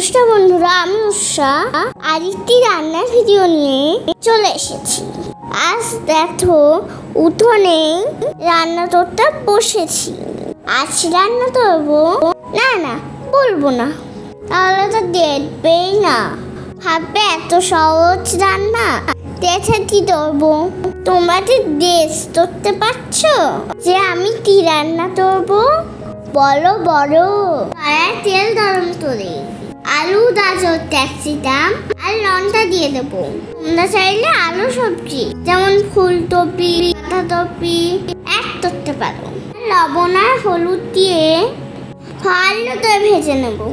নমস্কার বন্ধুরা, আমি উষা আর একটি রান্নার ভিডিও নিয়ে চলে এসেছি। আজ দেখো উঠোনে রান্না করতে বসেছি। আজ রান্না করবো না বলবো না, তাহলে তো দেখবেই না, ভাববে এত সহজ রান্না দেখে কি করবো। তোমরা কি গেস করতে পারছো যে আমি কি রান্না করবো? বলো বলো। কড়াইয়ে তেল গরম করে আলু গাজর ক্যাপসিকাম আর লঙ্কা দিয়ে দেবো। তোমরা চাইলে আলু সবজি যেমন ফুলকপি বাঁধাকপি অ্যাড করতে পারো। লবণ আর হলুদ দিয়ে ভালো করে ভেজে নেবো।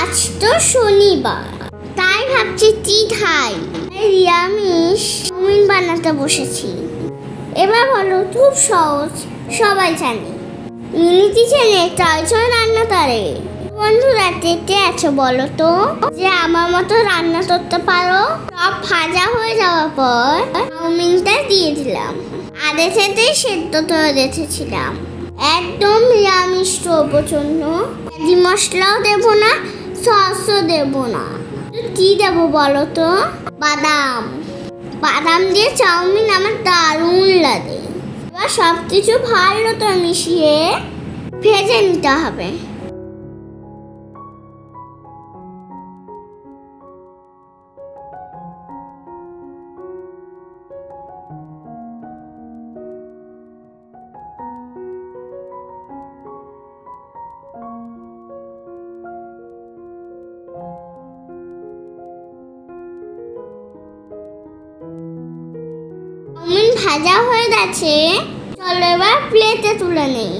আজ তো শনিবার, তাই ভাবছি কি খাই। নিরামিষ চাউমিন বানাতে বসেছি। এবার বলো, খুব সহজ, সবাই জানে। মিনি কিচেনে চাইছয় রান্না করে। বন্ধুরা কে আছো বলো তো, যে আমার মতো রান্না করতে পারো? সব ভাজা হয়ে যাওয়ার পর চাউমিনটা দিয়ে দিলাম। আধে থেকে সেদ্ধ করে রেখেছিলাম। একদম নিরামিষ করবো জন্য ম্যাগি মশলাও দেবো না, সসও দেবো না। কি দেবো বলো তো? বাদাম দিয়ে চাউমিন আমার দারুণ লাগে। এবার সব কিছু ভালো তো মিশিয়ে ভেজে নিতে হবে। চাউমিন ভাজা হয়ে গেছে, চলো এবার প্লেটে তুলে নেই।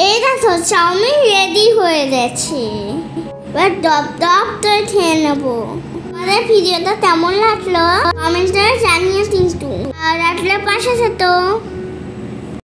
এই দেখো চাউমিন রেডি হয়ে গেছে। এবার দপ করে খেয়ে নেবো। আমাদের ভিডিওটা কেমন লাগলো কমেন্টে জানিয়ে কিন্তু, আর রাখলে পাশে যেত।